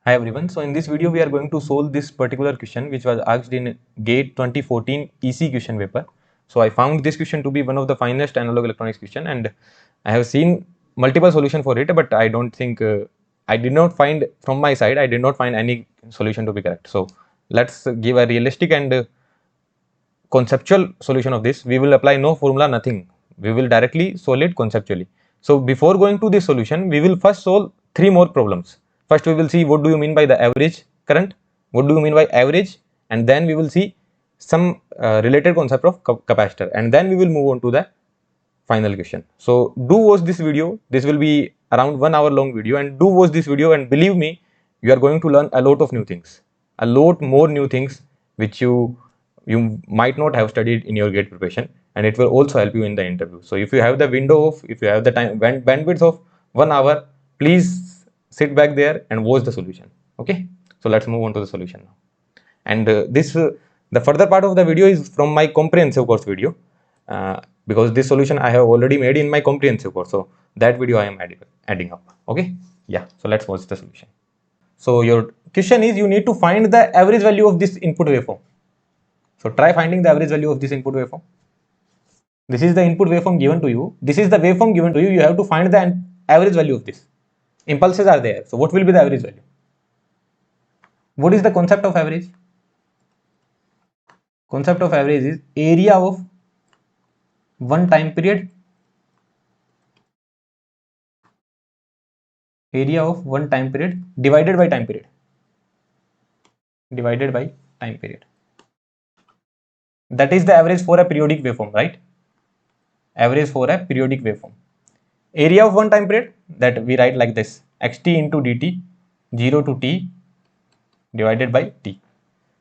Hi everyone. So in this video we are going to solve this particular question which was asked in GATE 2014 ECE question paper. So I found this question to be one of the finest analog electronics question, and I have seen multiple solution for it, but I don't think I did not find from my side, I did not find any solution to be correct. So let's give a realistic and conceptual solution of this. We will apply no formula, nothing. We will directly solve it conceptually. So before going to this solution, we will first solve three more problems. First we will see what do you mean by the average current, what do you mean by average, and then we will see some related concept of capacitor, and then we will move on to the final question. So do watch this video. This will be around 1 hour long video, and do watch this video, and believe me, you are going to learn a lot of new things, a lot more new things which you might not have studied in your gate preparation, and it will also help you in the interview. So if you have the window of, if you have the time bandwidth of 1 hour, please sit back there and watch the solution. Okay, so let's move on to the solution now. And the further part of the video is from my comprehensive course video, because this solution I have already made in my comprehensive course, so that video I am adding up. Okay, yeah, so let's watch the solution. So your question is, you need to find the average value of this input waveform. So try finding the average value of this input waveform. This is the input waveform given to you. This is the waveform given to you. You have to find the average value of this. Impulses are there. So what will be the average value? What is the concept of average? Concept of average is area of one time period. Area of one time period divided by time period. Divided by time period. That is the average for a periodic waveform, right? Average for a periodic waveform. Area of one time period, that we write like this: xt into dt, 0 to t divided by t.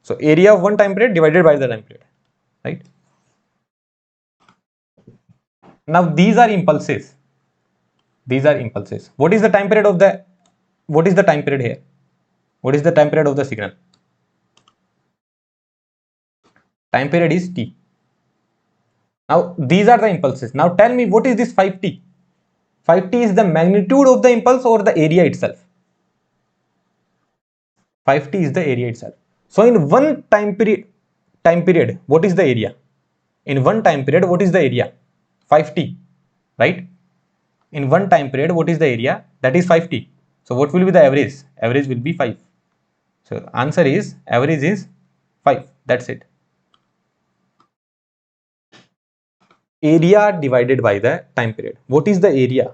So area of one time period divided by the time period, right? Now these are impulses. These are impulses. What is the time period of the, what is the time period here? What is the time period of the signal? Time period is t. Now these are the impulses. Now tell me, what is this 5t? 5t is the magnitude of the impulse or the area itself? 5t is the area itself. So in one time period, what is the area? In one time period, what is the area? 5t, right? In one time period, what is the area? That is 5t. So what will be the average? Average will be 5. So answer is, average is 5. That's it. Area divided by the time period. What is the area?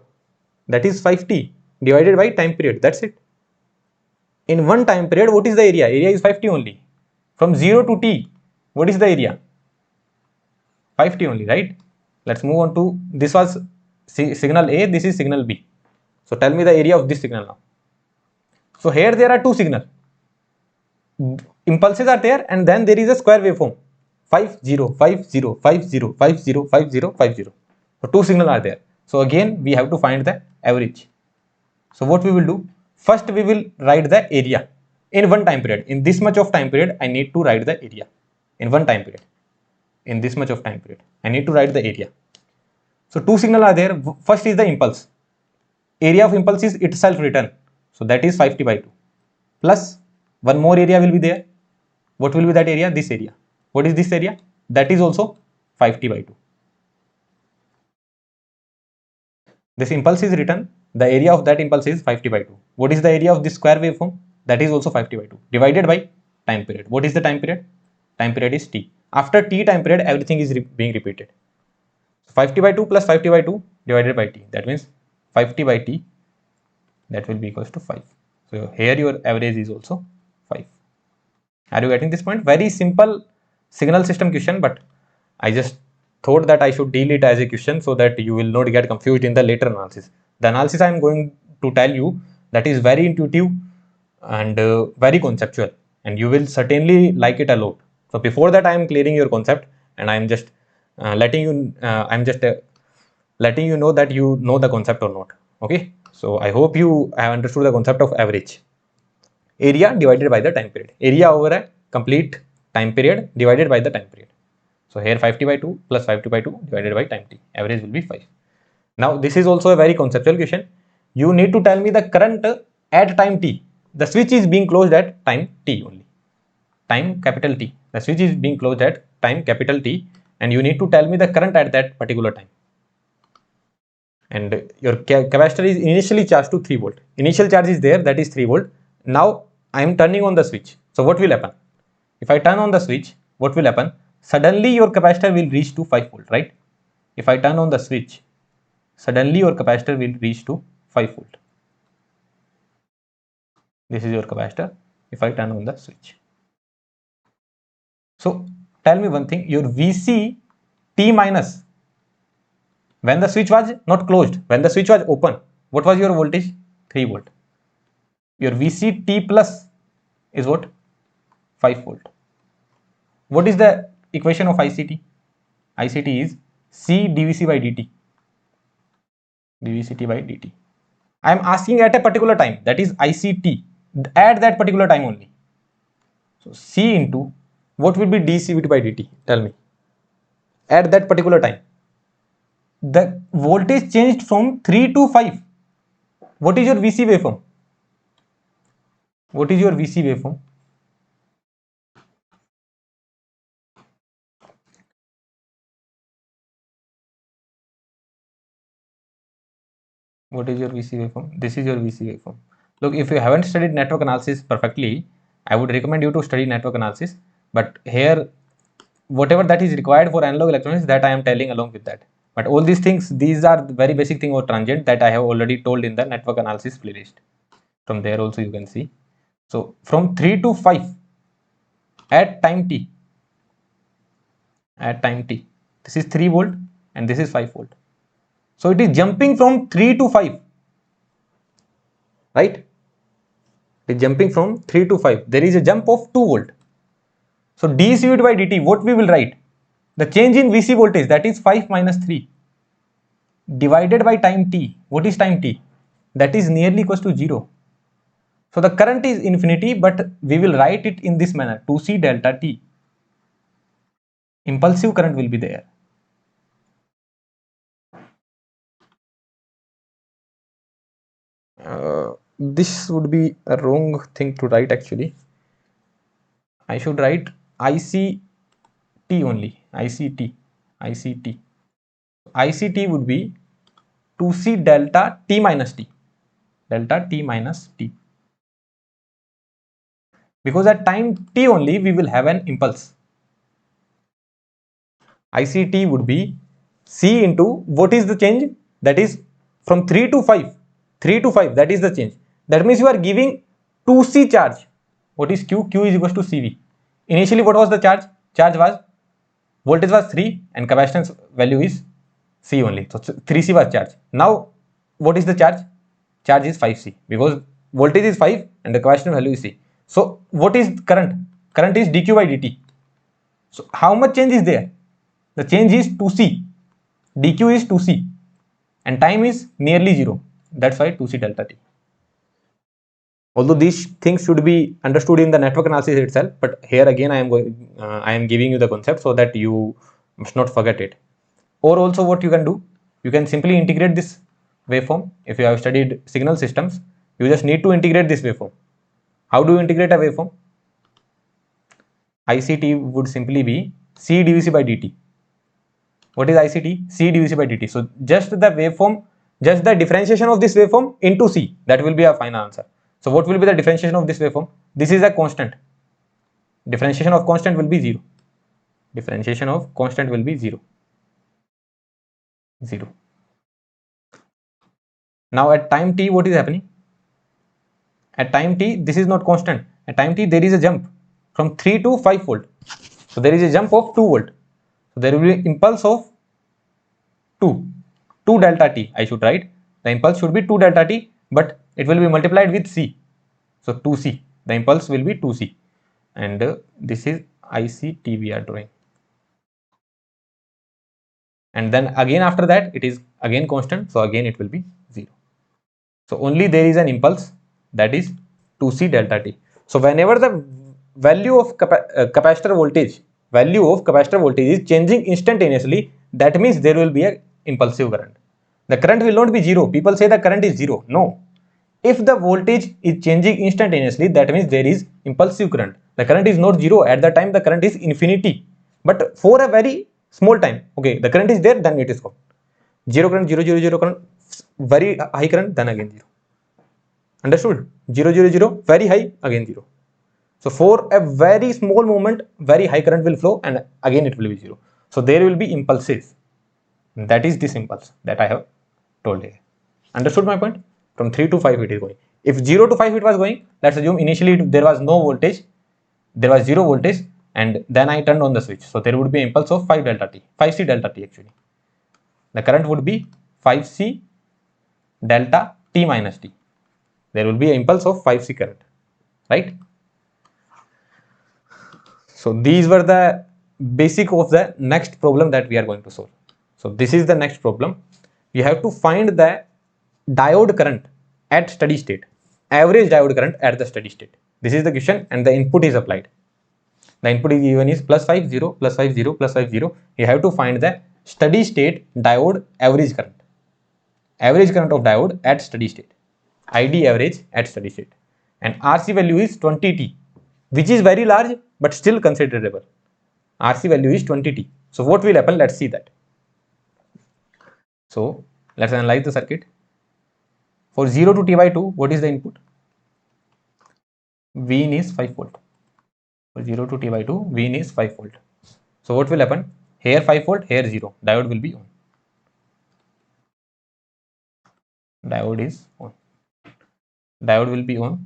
That is 5t divided by time period. That's it. In one time period, what is the area? Area is 5t only. From 0 to t, what is the area? 5t only, right? Let's move on to, this was signal A, this is signal B. So tell me the area of this signal now. So here there are two signals. Impulses are there, and then there is a square waveform. 5 0 5 0 5 0 5 0 5 0 5 0. So two signals are there. So again we have to find the average. So what we will do? First we will write the area in one time period. In this much of time period, I need to write the area in one time period. In this much of time period, I need to write the area. So two signals are there. First is the impulse. Area of impulse is itself written. So that is 5t by 2. Plus one more area will be there. What will be that area? This area. What is this area? That is also 5t by 2. This impulse is written. The area of that impulse is 5t by 2. What is the area of this square waveform? That is also 5t by 2 divided by time period. What is the time period? Time period is t. After t time period, everything is being repeated. So 5t by 2 plus 5t by 2 divided by t. That means 5t by t, that will be equals to 5. So here your average is also 5. Are you getting this point? Very simple signal system question, but I just thought that I should deal it as a question so that you will not get confused in the later analysis. The analysis I am going to tell you, that is very intuitive and very conceptual, and you will certainly like it a lot. So before that, I am clearing your concept, and I am just letting you know that you know the concept or not. Okay, so I hope you have understood the concept of average. Area divided by the time period. Area over a complete time period divided by the time period. So here 5t by 2 plus 5t by 2 divided by time t. Average will be 5. Now this is also a very conceptual question. You need to tell me the current at time t. the switch is being closed at time t only, time capital T. The switch is being closed at time capital T, and you need to tell me the current at that particular time. And your capacitor is initially charged to 3 volt. Initial charge is there, that is 3 volt. Now I am turning on the switch. So what will happen? If I turn on the switch, what will happen? Suddenly your capacitor will reach to 5 volt, right? If I turn on the switch, suddenly your capacitor will reach to 5 volt. This is your capacitor if I turn on the switch. So tell me one thing, your VC T minus, when the switch was not closed, when the switch was open, what was your voltage? 3 volt. Your VC T plus is what? 5 volt. What is the equation of ICT? ICT is C dVc by dt. dVct by dt. I am asking at a particular time, that is ICT, at that particular time only. So C into what will be dCVt by dt? Tell me. At that particular time, the voltage changed from 3 to 5. What is your VC waveform? What is your VC waveform? What is your VC waveform? This is your VC waveform. Look, if you haven't studied network analysis perfectly, I would recommend you to study network analysis. But here, whatever that is required for analog electronics, that I am telling along with that. But all these things, these are very basic thing or transient that I have already told in the network analysis playlist. From there also you can see. So from 3 to 5 at time t, this is 3 volt and this is 5 volt. So it is jumping from 3 to 5, right? It is jumping from 3 to 5. There is a jump of 2 volt. So dCVt by dt, what we will write? The change in VC voltage, that is 5 minus 3 divided by time t. What is time t? That is nearly equals to 0. So the current is infinity, but we will write it in this manner, 2C delta t. Impulsive current will be there. This would be a wrong thing to write actually. I should write ICT only, ICT. ICT would be 2C delta t minus t, because at time t only we will have an impulse. ICT would be C into what is the change? That is from 3 to 5. 3 to 5, that is the change. That means you are giving 2C charge. What is Q? Q is equals to CV. Initially, what was the charge? Charge was, voltage was 3 and capacitance value is C only. So 3C was charge. Now, what is the charge? Charge is 5C because voltage is 5 and the capacitance value is C. So, what is current? Current is dQ by dt. So, how much change is there? The change is 2C. dQ is 2C and time is nearly 0. That's why 2C delta t. Although these things should be understood in the network analysis itself, but here again I am giving you the concept so that you must not forget it. Or also what you can do, you can simply integrate this waveform. If you have studied signal systems, you just need to integrate this waveform. How do you integrate a waveform? ICT would simply be C dVc by dt. What is ICT? C dVc by dt. So just the waveform, just the differentiation of this waveform into C, that will be a final answer. So what will be the differentiation of this waveform? This is a constant. Differentiation of constant will be 0. Differentiation of constant will be 0. Now at time t, what is happening? At time t, this is not constant. At time t, there is a jump from 3 to 5 volt. So there is a jump of 2 volt. So there will be impulse of 2 delta t. I should write. The impulse should be 2 delta t, but it will be multiplied with C. So 2C. The impulse will be 2C. And this is ICT we are drawing. And then again after that, it is again constant. So again it will be 0. So only there is an impulse, that is 2C delta t. So whenever the value of capacitor voltage is changing instantaneously, that means there will be an impulsive current. The current will not be 0. People say the current is 0. No. If the voltage is changing instantaneously, that means there is impulsive current. The current is not zero at the time, the current is infinity, but for a very small time. Okay, the current is there, then it is gone. Zero current, zero current, very high current, then again zero. Understood? 0 very high, again 0. So for a very small moment, very high current will flow and again it will be 0. So there will be impulses. That is this impulse that I have told here. Understood my point? From 3 to 5 it is going. If 0 to 5 it was going, let's assume initially there was no voltage, there was 0 voltage, and then I turned on the switch. So there would be impulse of 5 delta t, 5c delta t actually. The current would be 5c delta t minus t. There will be an impulse of 5c current, right? So these were the basic of the next problem that we are going to solve. So this is the next problem. You have to find the diode current at steady state, average diode current at the steady state. This is the question and the input is applied. The input is given is plus 5 0 plus 5 0 plus 5 0. You have to find the steady state diode average current. Average current of diode at steady state. ID average at steady state. And RC value is 20T, which is very large but still considerable. RC value is 20T. So what will happen? Let's see that. So let's analyze the circuit. For 0 to T by 2, what is the input? V in is 5 volt. For 0 to T by 2, V in is 5 volt. So what will happen? Here 5 volt, here 0. Diode will be on. Diode is on. Diode will be on.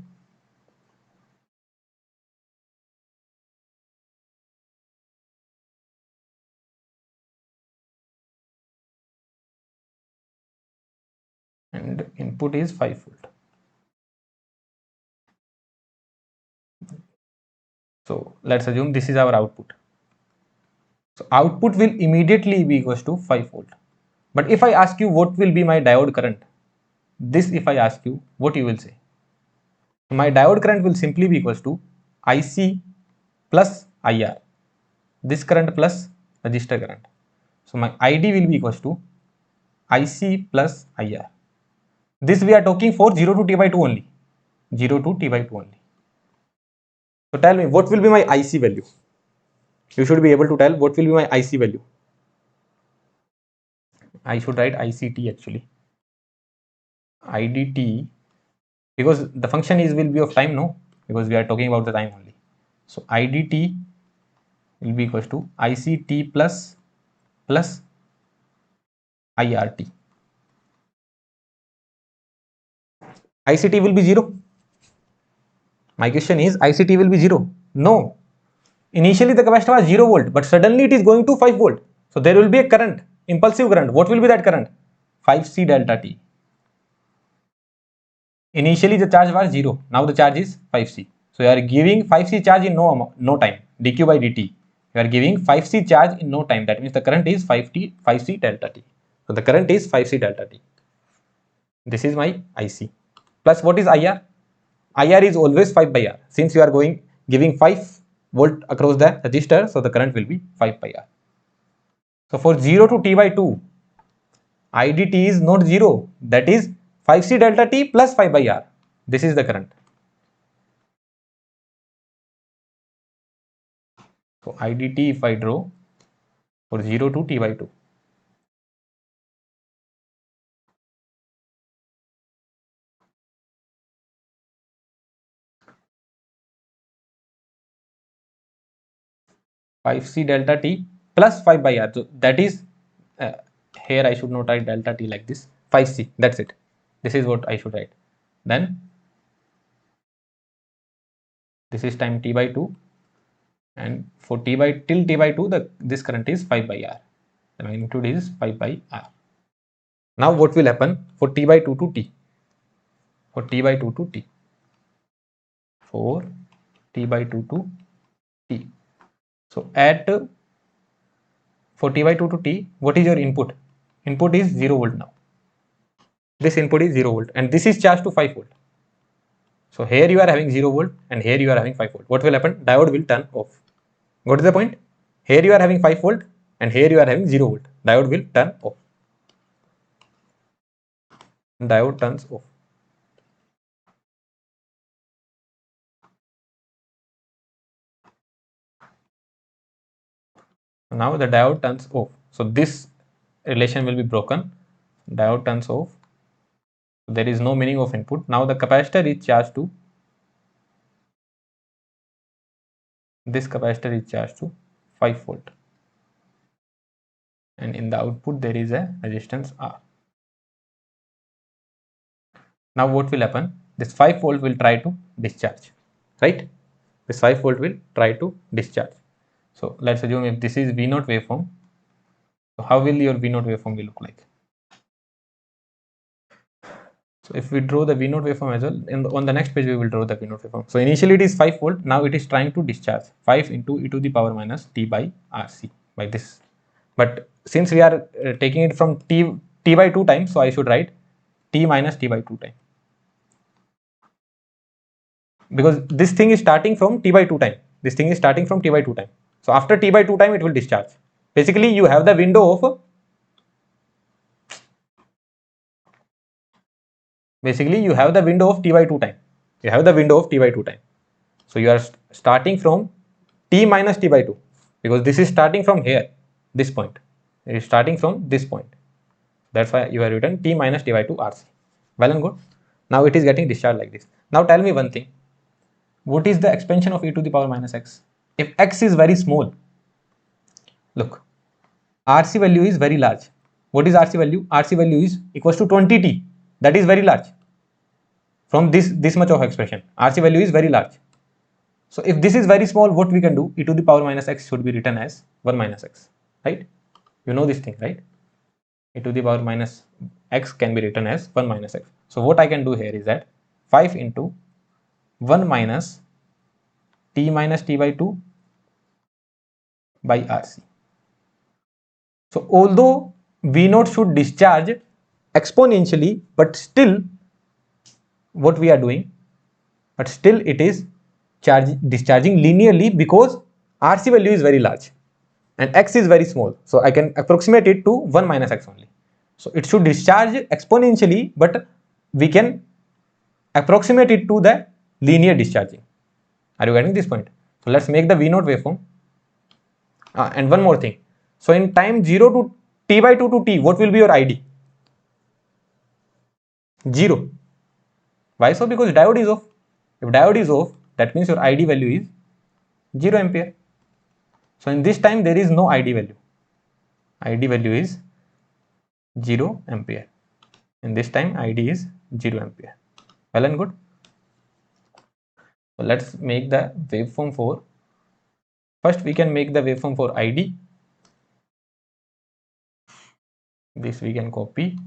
And input is 5 volt. So let's assume this is our output. So output will immediately be equals to 5 volt. But if I ask you what will be my diode current, this if I ask you, what you will say? My diode current will simply be equals to IC plus IR. This current plus resistor current. So my ID will be equals to IC plus IR. This we are talking for 0 to T by 2 only. 0 to T by 2 only. So tell me what will be my IC value? You should be able to tell what will be my IC value. I should write ICT actually. IDT, because the function is will be of time, no? Because we are talking about the time only. So IDT will be equals to ICT plus IRT. ICT will be 0. My question is ICT will be 0. No. Initially the capacitor was 0 volt, but suddenly it is going to 5 volt. So there will be a current, impulsive current. What will be that current? 5C delta T. Initially the charge was 0. Now the charge is 5C. So you are giving 5C charge in no time. dq by dt. You are giving 5C charge in no time. That means the current is 5C delta T. So the current is 5C delta T. This is my IC. Plus what is IR? IR is always 5 by R. Since you are giving 5 volt across the resistor, so the current will be 5 by R. So for 0 to T by 2, IDT is not 0. That is 5C delta T plus 5 by R. This is the current. So IDT if I draw for 0 to T by 2. C delta T plus 5 by R. So that is, here I should not write delta T like this. 5C, that's it. This is what I should write. Then this is time T by 2. And for till T by 2, this current is 5 by R. The magnitude is 5 by R. Now what will happen for T by 2 to T? For T by 2 to T. For T by 2 to T. So for T by 2 to T, what is your input? Input is 0 volt now. This input is 0 volt and this is charged to 5 volt. So here you are having 0 volt and here you are having 5 volt. What will happen? Diode will turn off. Got the point? Here you are having 5 volt and here you are having 0 volt. Diode will turn off. Diode turns off. Now the diode turns off. So this relation will be broken. Diode turns off. There is no meaning of input. Now the capacitor is charged to, this capacitor is charged to 5 volt, and in the output there is a resistance R. Now what will happen? This 5 volt will try to discharge, right? This 5 volt will try to discharge. So let's assume if this is V0 waveform, so how will your V0 waveform will look like? So if we draw the V0 waveform as well, on the next page we will draw the V0 waveform. So initially it is 5 volt, now it is trying to discharge 5 into e to the power minus t by RC by this. But since we are taking it from t by 2 times, so I should write t minus t by 2 times. Because this thing is starting from t by 2 time. This thing is starting from t by 2 time. So after t by 2 time it will discharge. Basically you have the window of t by 2 time. You have the window of t by 2 time. So you are starting from t minus t by 2, because this is starting from here, this point. It is starting from this point. That's why you have written t minus t by 2 RC. Well and good. Now it is getting discharged like this. Now tell me one thing. What is the expansion of e to the power minus x? If x is very small, look, RC value is very large. What is RC value? RC value is equals to 20t. That is very large. From this much of expression, RC value is very large. So if this is very small, what we can do? E to the power minus x should be written as 1 minus x, right? You know this thing, right? E to the power minus x can be written as 1 minus x. So what I can do here is that 5 into 1 minus t minus t by 2 by RC. So although V0 should discharge exponentially, but still what we are doing, but still it is discharging linearly, because RC value is very large and x is very small. So I can approximate it to 1 minus x only. So it should discharge exponentially, but we can approximate it to the linear discharging. Are you getting this point? So let's make the V0 waveform. And one more thing. So in time 0 to t by 2 to t, what will be your ID? 0. Why so? Because diode is off. If diode is off, that means your ID value is 0 ampere. So in this time there is no ID value. ID value is 0 ampere. In this time ID is 0 ampere. Well and good. So let's make the waveform for, first we can make the waveform for ID. This we can copy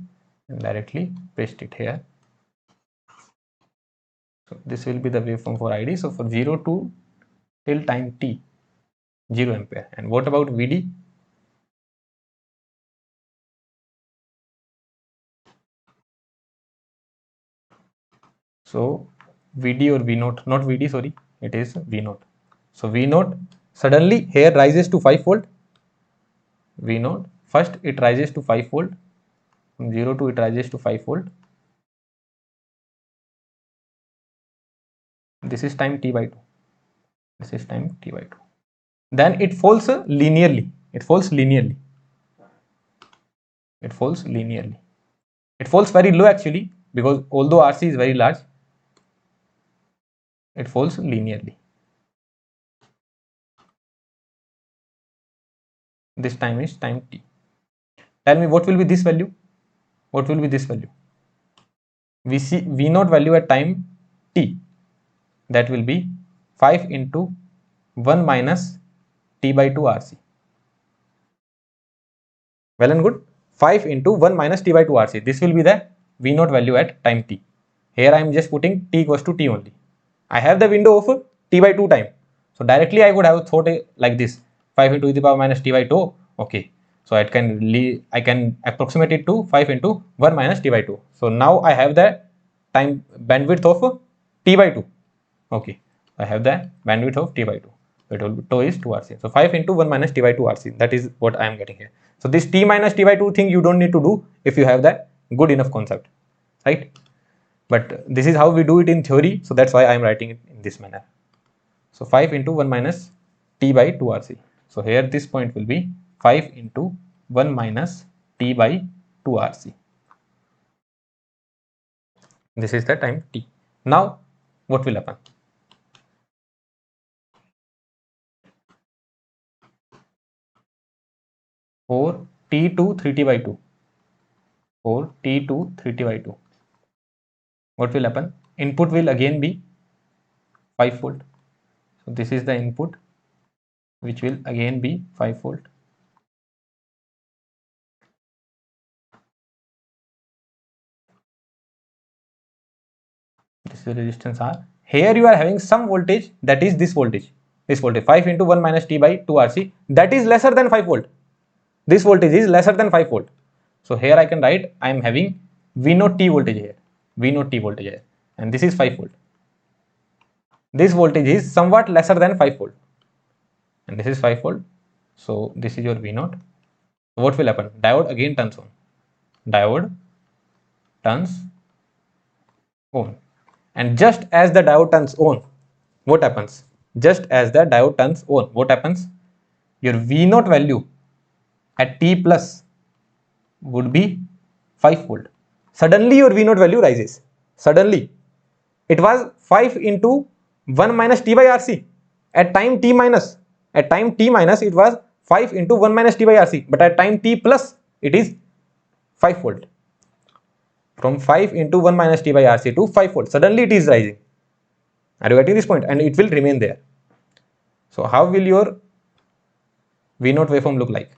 and directly paste it here. So this will be the waveform for ID. So for 0 to till time t, 0 ampere. And what about VD? So VD or V0, not VD, sorry, it is V0. So V0 suddenly here rises to 5 volt. V0 first it rises to 5 volt. From 0 to it rises to 5 volt. This is time t by 2. This is time t by 2. Then it falls linearly. It falls linearly. It falls linearly. It falls very low actually, because although RC is very large, it falls linearly. This time is time t. Tell me what will be this value? What will be this value? We see V0 value at time t. That will be 5 into 1 minus t by 2 RC. Well and good. 5 into 1 minus t by 2 RC. This will be the V0 value at time t. Here I am just putting t equals to t only. I have the window of t by 2 time. So directly I could have thought like this, 5 into e to the power minus t by 2. Okay. So I can approximate it to 5 into 1 minus t by 2. So now I have the time bandwidth of t by 2. Okay. I have the bandwidth of t by 2. So it will be tau is 2 RC. So 5 into 1 minus t by 2 RC. That is what I am getting here. So this t minus t by 2 thing you don't need to do if you have that good enough concept, right? But this is how we do it in theory. So that's why I am writing it in this manner. So 5 into 1 minus t by 2 RC. So here this point will be 5 into 1 minus t by 2 RC. This is the time t. Now what will happen? For t to 3t by 2. For t to 3t by 2. What will happen? Input will again be 5 volt. So this is the input, which will again be 5 volt. This is the resistance R. Here you are having some voltage, that is this voltage. This voltage 5 into 1 minus t by 2 RC, that is lesser than 5 volt. This voltage is lesser than 5 volt. So here I can write I am having V naught t voltage here. V naught t voltage here. And this is 5 volt. This voltage is somewhat lesser than 5 volt. And this is 5 volt. So this is your V naught. What will happen? Diode again turns on. Diode turns on. And just as the diode turns on, what happens? Just as the diode turns on, what happens? Your V naught value at t plus would be 5 volt. Suddenly your V naught value rises. Suddenly. It was 5 into 1 minus t by RC. At time t minus, it was 5 into 1 minus t by RC. But at time t plus, it is 5 volt. From 5 into 1 minus t by RC to 5 volt. Suddenly it is rising. Are you getting this point? And it will remain there. So how will your V naught waveform look like?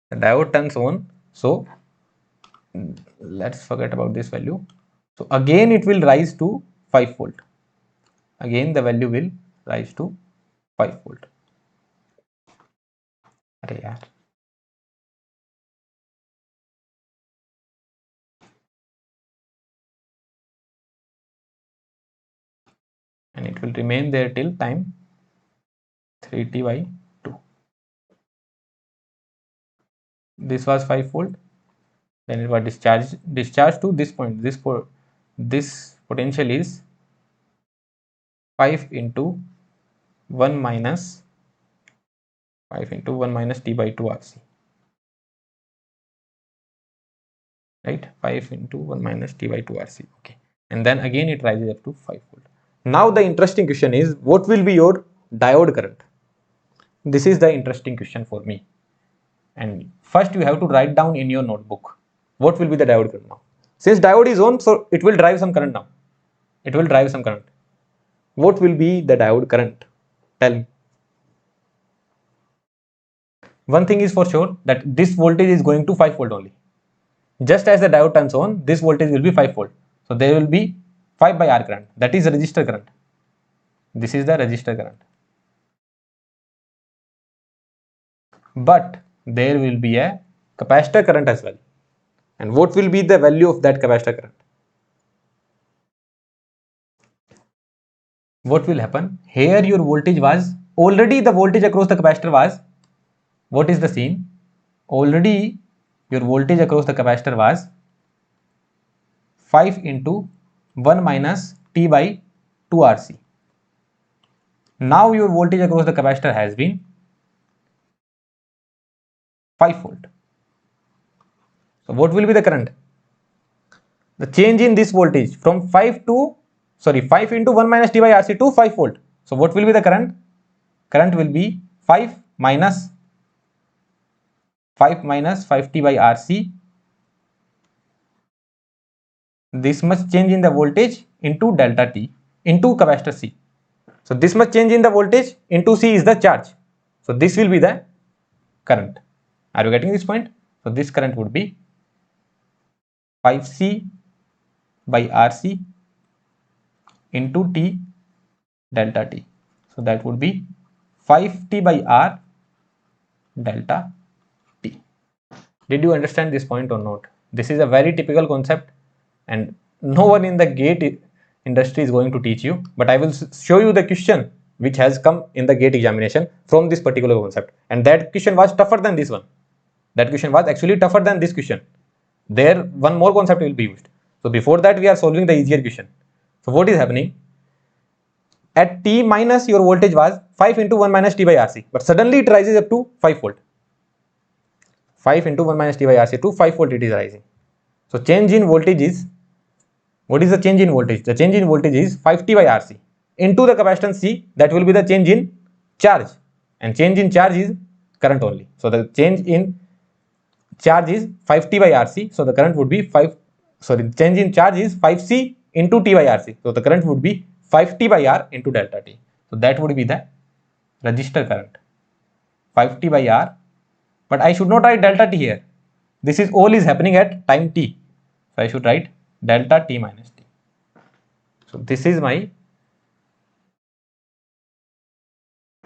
The diode turns on. So let's forget about this value. So again it will rise to 5 volt. Again the value will rise to 5 volt. Arey yaar. And it will remain there till time 3t by 2. This was 5 volt. Then it was discharged to this point. This potential is 5 into 1 minus t by 2 RC. Right? 5 into 1 minus t by 2 RC. Okay. And then again it rises up to 5 volt. Now the interesting question is, what will be your diode current? This is the interesting question for me. And first you have to write down in your notebook, what will be the diode current now? Since diode is on, so it will drive some current now. It will drive some current. What will be the diode current? Tell me. One thing is for sure, that this voltage is going to 5 volt only. Just as the diode turns on, this voltage will be 5 volt. So there will be 5 by R current. That is resistor current. This is the resistor current. But there will be a capacitor current as well. And what will be the value of that capacitor current? What will happen? Here your voltage was, already the voltage across the capacitor was, what is the scene? Already your voltage across the capacitor was 5 into 1 minus t by 2 RC. Now your voltage across the capacitor has been 5 volt. So what will be the current? The change in this voltage from 5 into 1 minus t by RC to 5 volt. So what will be the current? Current will be 5 minus 5t by RC. This much change in the voltage into delta T into capacitor C. So this much change in the voltage into C is the charge. So this will be the current. Are you getting this point? So this current would be 5C by RC into T delta T. So that would be 5T by R delta T. Did you understand this point or not? This is a very typical concept and no one in the gate industry is going to teach you, but I will show you the question which has come in the gate examination from this particular concept, and that question was tougher than this one. That question was actually tougher than this question. there one more concept will be used. So before that we are solving the easier question. So what is happening? At T minus your voltage was 5 into 1 minus T by RC, but suddenly it rises up to 5 volt. 5 into 1 minus T by RC to 5 volt it is rising. So change in voltage is, what is the change in voltage? The change in voltage is 5T by RC into the capacitance C, that will be the change in charge, and change in charge is current only. So the change in charge is 5T by RC, so the current would be change in charge is 5C into T by RC, so the current would be 5T by R into delta T. So that would be the resistor current, 5T by R, but I should not write delta T here. This is all is happening at time T, so I should write delta T minus T. So this is my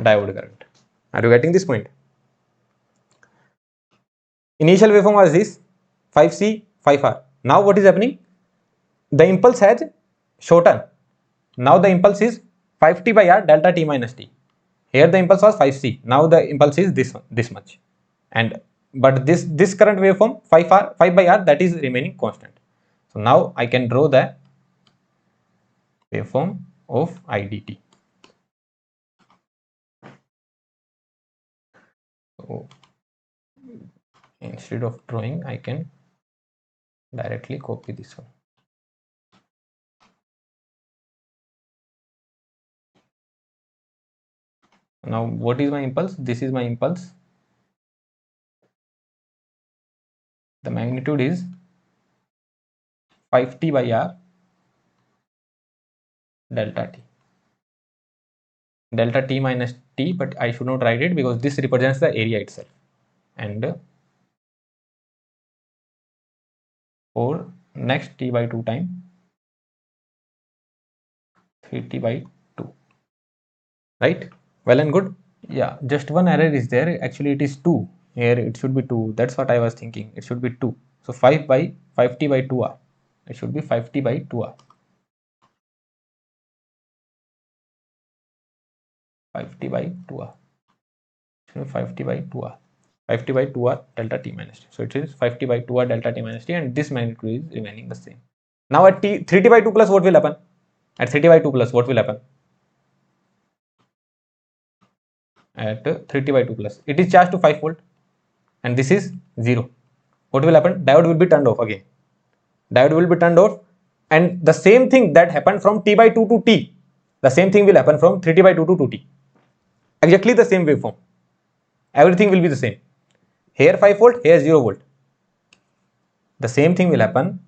diode current. Are you getting this point? Initial waveform was this 5C 5R. Now what is happening? The impulse has shortened. Now the impulse is 5T by R delta T minus T. Here the impulse was 5C. Now the impulse is this much. And but this current waveform 5 by R, that is remaining constant. So now I can draw the waveform of IDT. So instead of drawing, I can directly copy this one. Now what is my impulse? This is my impulse. The magnitude is 5T by R delta T. Delta T minus T, but I should not write it because this represents the area itself. And for next T by 2 time, 3T by 2. Right? Well and good. Yeah, just one error is there. Actually it is 2. Here it should be 2. That's what I was thinking. It should be 2. So 5T by 2R. It should be 5T by 2R. 5T by 2R. It should be 5T by 2R. 5T by 2R delta T minus T. So it is 5T by 2R delta T minus T, and this magnitude is remaining the same. Now at 3T by 2 plus, what will happen? At 3T by 2 plus, what will happen? At 3T by 2 plus, it is charged to 5 volt and this is 0. What will happen? Diode will be turned off again. Diode will be turned off, and the same thing that happened from T by 2 to T, the same thing will happen from 3T by 2 to 2T. Exactly the same waveform. Everything will be the same. Here 5 volt, here 0 volt. The same thing will happen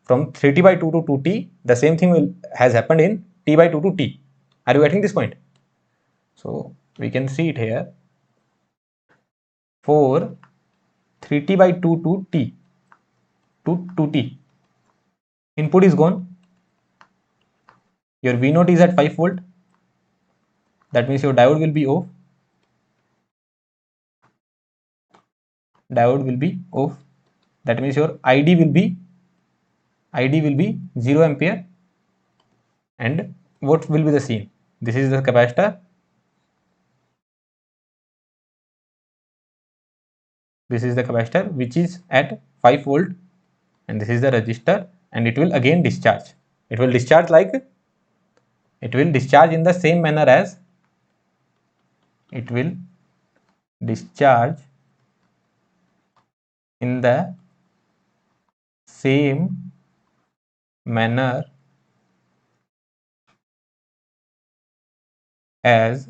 from 3T by 2 to 2T. The same thing has happened in T by 2 to T. Are you getting this point? So we can see it here. For 3T by 2 to T to 2T, input is gone. Your V0 is at 5 volt. That means your diode will be off. Diode will be off. That means your ID will be 0 ampere. And what will be the scene? This is the capacitor. This is the capacitor which is at 5 volt, and this is the resistor, and it will again discharge. It will discharge in the same manner as in the same manner as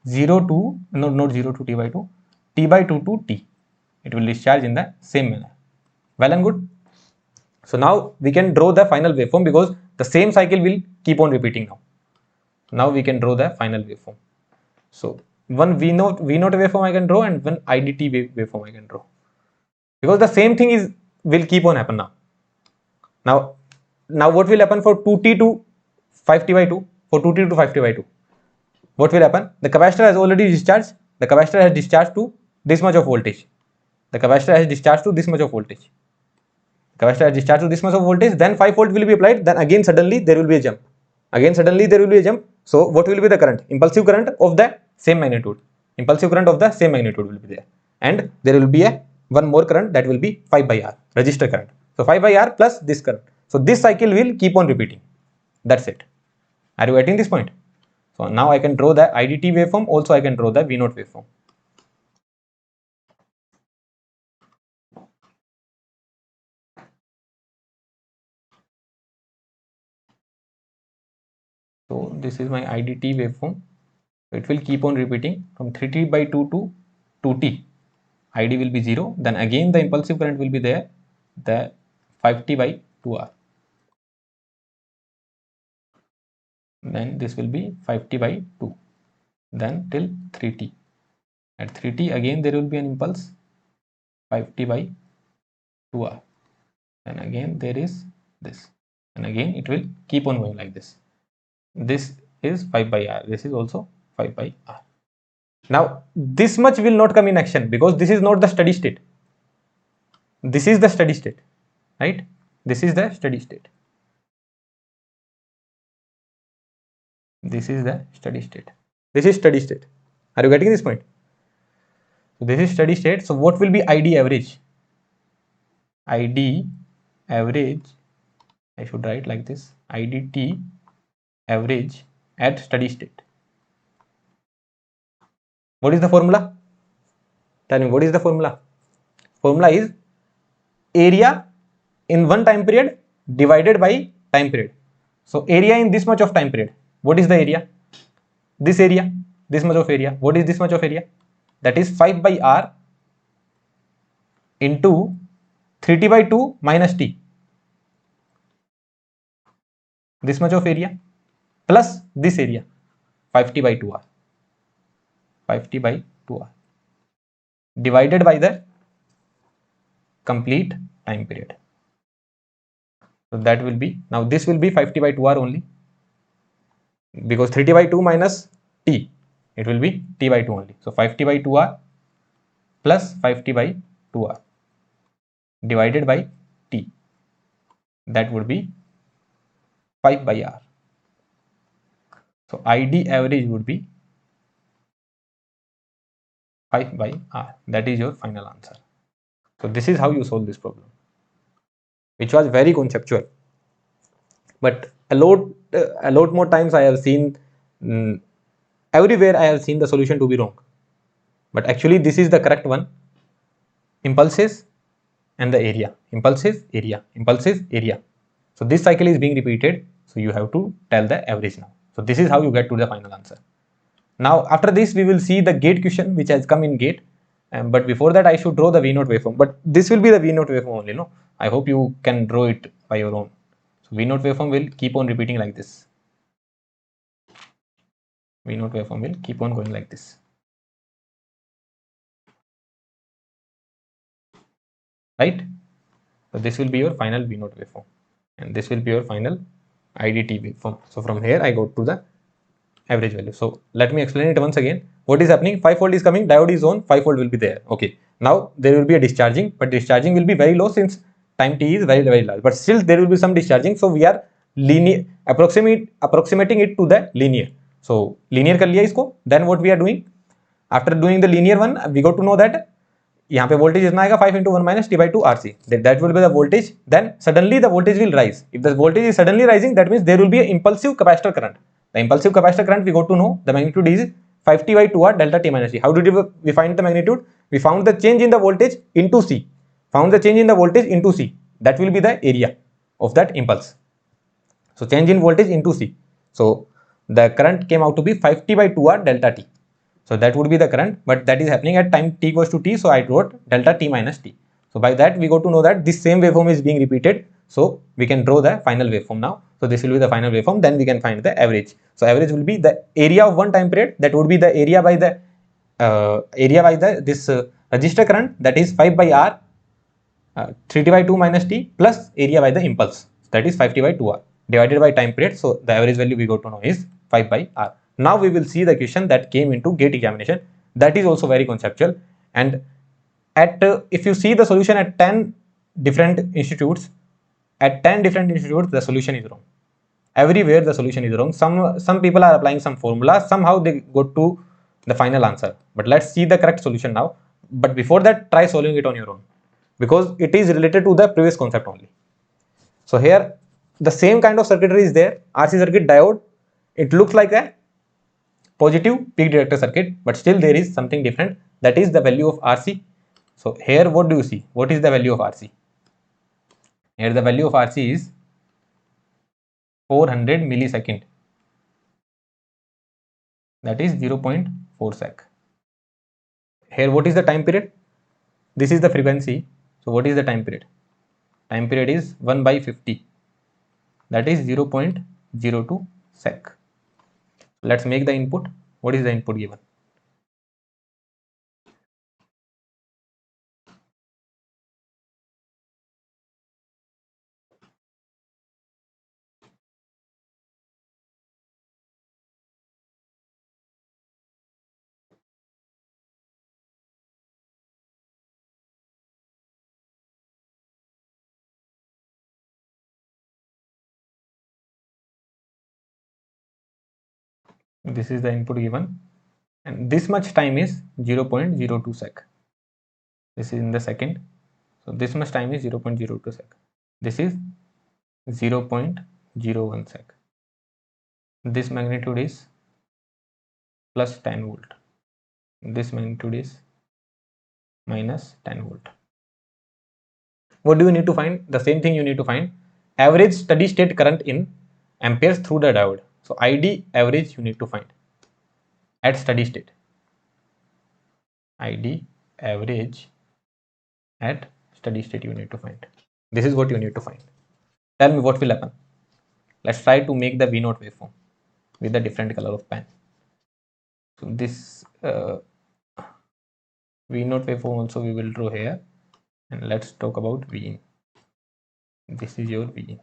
0 to, no, not 0 to T by 2, T by 2 to T. It will discharge in the same manner. Well and good. So now we can draw the final waveform because the same cycle will keep on repeating now. Now we can draw the final waveform. So one V0 waveform I can draw, and one IDT waveform I can draw, because the same thing will keep on happen now. Now what will happen for 2T to 5T by 2? For 2T to 5T by 2, what will happen? The capacitor has already discharged. The capacitor has discharged to this much of voltage. The capacitor has discharged to this much of voltage. The capacitor has discharged to this much of voltage. Then 5 volt will be applied. Then again suddenly there will be a jump. So what will be the current? Impulsive current of the same magnitude. Impulsive current of the same magnitude will be there, and there will be a one more current, that will be 5 by R, resistor current. So 5 by R plus this current. So this cycle will keep on repeating. That's it. Are you getting this point? So now I can draw the IDT waveform, also I can draw the V0 waveform. So this is my IDT waveform. It will keep on repeating from 3t by 2 to 2t. ID will be 0. Then again the impulsive current will be there, the 5t by 2R. Then this will be 5t by 2. Then till 3t. At 3t again there will be an impulse 5t by 2R. And again there is this. And again it will keep on going like this. This is 5 by R. This is also 5 by R. Now this much will not come in action because this is not the steady state. This is the steady state, right? This is the steady state. This is the steady state. This is steady state. Are you getting this point? So this is steady state. So what will be ID average? ID average, I should write like this, IDT average at steady state. What is the formula? Tell me, what is the formula? Formula is area in one time period divided by time period. So area in this much of time period. What is the area? This area, this much of area. What is this much of area? That is 5 by R into 3t by 2 minus t. This much of area plus this area 5t by 2R. 5t by 2R divided by the complete time period. So that will be, now this will be 5t by 2R only, because 3t by 2 minus t, it will be t by 2 only. So 5t by 2R plus 5t by 2R divided by t, that would be 5 by R. So ID average would be 5 by R. That is your final answer. So this is how you solve this problem, which was very conceptual. But a lot more times I have seen, everywhere I have seen the solution to be wrong. But actually this is the correct one. Impulses and the area. Impulses, area. Impulses, area. So this cycle is being repeated. So you have to tell the average now. So this is how you get to the final answer. Now after this we will see the gate question which has come in gate. But before that I should draw the V0 waveform. But this will be the V0 waveform only. No, I hope you can draw it by your own. So V0 waveform will keep on repeating like this. V0 waveform will keep on going like this. Right? So this will be your final V0 waveform. And this will be your final IDT waveform. So from here I go to the average value. So let me explain it once again. What is happening? 5 volt is coming, diode is on, 5 volt will be there. Okay. Now there will be a discharging, but discharging will be very low since time t is very, very large. But still there will be some discharging. So we are linear approximating it to the linear. So linear कर लिया इसको. Then what we are doing? After doing the linear one, we got to know that यहाँ पे voltage इतना आएगा 5 into 1 minus t by 2 RC. That will be the voltage. Then suddenly the voltage will rise. If the voltage is suddenly rising, that means there will be an impulsive capacitor current. The impulsive capacitor current we got to know the magnitude is 5t by 2R delta t minus t. How did we find the magnitude? We found the change in the voltage into C. Found the change in the voltage into C. That will be the area of that impulse. So change in voltage into C. So the current came out to be 5t by 2R delta t. So that would be the current, but that is happening at time t equals to t. So I wrote delta t minus t. So by that we got to know that this same waveform is being repeated. So we can draw the final waveform now. So this will be the final waveform. Then we can find the average. So average will be the area of one time period. That would be the area by the resistor current, that is 5 by R 3t by 2 minus t plus area by the impulse, that is 5t by 2R divided by time period. So the average value we got to know is 5 by R. Now we will see the question that came into gate examination. That is also very conceptual. And at if you see the solution at 10 different institutes, the solution is wrong. Everywhere the solution is wrong. Some people are applying some formula. Somehow they go to the final answer. But let's see the correct solution now. but before that, try solving it on your own, because it is related to the previous concept only. So here the same kind of circuitry is there, RC circuit diode. It looks like a positive peak detector circuit, but still there is something different, that is the value of RC. So here what do you see? What is the value of RC? Here the value of RC is 400 millisecond, that is 0.4 sec. Here what is the time period? This is the frequency. So what is the time period? Time period is 1 by 50, that is 0.02 sec. Let's make the input. What is the input given? This is the input given, and this much time is 0.02 sec. This is in the second. So this much time is 0.02 sec. This is 0.01 sec. This magnitude is plus 10 volt. This magnitude is minus 10 volt. What do you need to find? The same thing you need to find. Average steady state current in amperes through the diode. So ID average you need to find at steady state. ID average at steady state you need to find. This is what you need to find. Tell me what will happen. Let's try to make the V0 waveform with a different color of pen. So this V0 waveform also we will draw here, and let's talk about Vin. This is your Vin.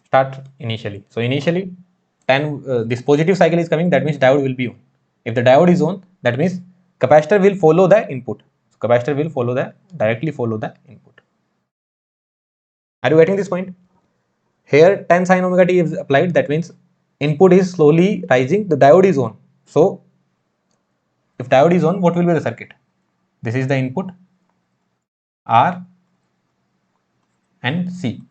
Start initially. So initially 10 this positive cycle is coming, that means diode will be on. If the diode is on, that means capacitor will follow the input. So capacitor will directly follow the input. Are you getting this point? Here tan sin omega t is applied, that means input is slowly rising, the diode is on. So if diode is on, what will be the circuit? This is the input R and C.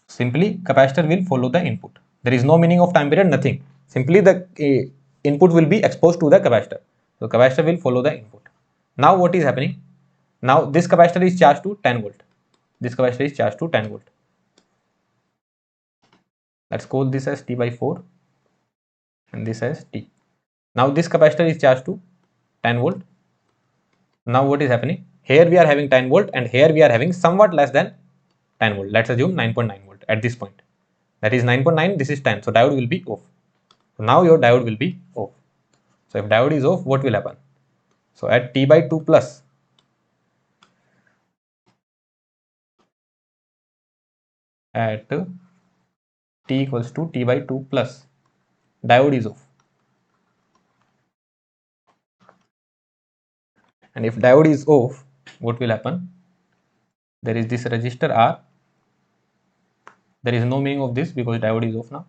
Simply capacitor will follow the input. There is no meaning of time period, nothing. Simply the input will be exposed to the capacitor. So capacitor will follow the input. Now what is happening? Now this capacitor is charged to 10 volt. This capacitor is charged to 10 volt. Let's call this as T by 4 and this as T. Now this capacitor is charged to 10 volt. Now what is happening? Here we are having 10 volt and here we are having somewhat less than 10 volt. Let's assume 9.9 volt at this point. That is 9.9, this is 10. So diode will be off. So now your diode will be off. So if diode is off, what will happen? So at T by 2 plus, at T equals to T by 2 plus, diode is off. And if diode is off, what will happen? There is this resistor R. There is no meaning of this because diode is off now.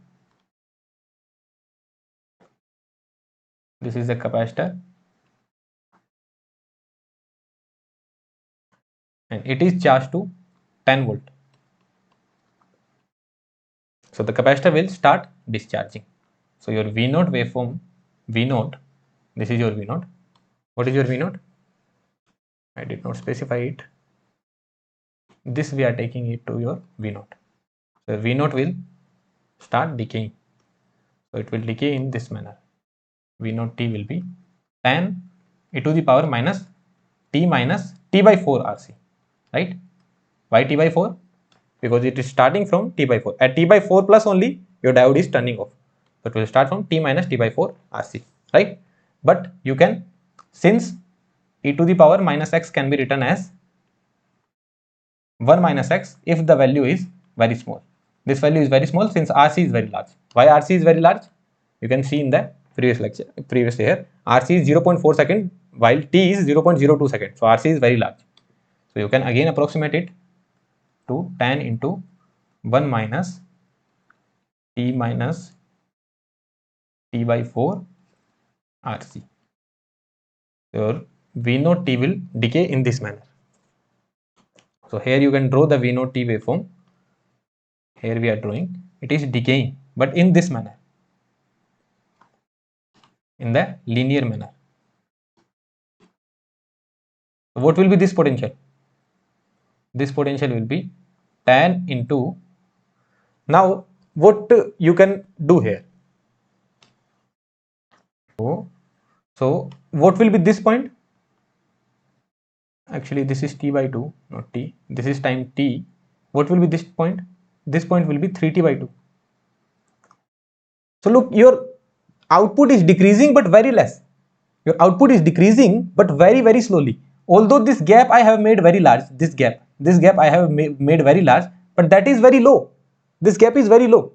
This is the capacitor and it is charged to 10 volt. So the capacitor will start discharging. So your V0 waveform, V0, this is your V0. What is your V0? I did not specify it. This we are taking it to your V0. So V0 will start decaying. So it will decay in this manner. V0 T will be 10 e to the power minus T by 4 RC, right? Why T by 4? Because it is starting from T by 4. At T by 4 plus only your diode is turning off. So it will start from T minus T by 4 RC, right? But you can, since e to the power minus x can be written as 1 minus x if the value is very small. This value is very small since RC is very large. Why RC is very large? You can see in the previous lecture, previous year, RC is 0.4 second while T is 0.02 second. So RC is very large. So you can again approximate it to 10 into 1 minus T minus T by 4 RC. your V naught T will decay in this manner. So here you can draw the V naught T waveform. Here we are drawing, it is decaying, but in this manner, in the linear manner. What will be this potential? This potential will be tan into, now what you can do here? So what will be this point? Actually this is T by 2, not T, this is time T. What will be this point? This point will be 3T by 2. So look, your output is decreasing but very less. Your output is decreasing but very slowly. Although this gap I have made very large, this gap I have made very large, but that is very low. This gap is very low.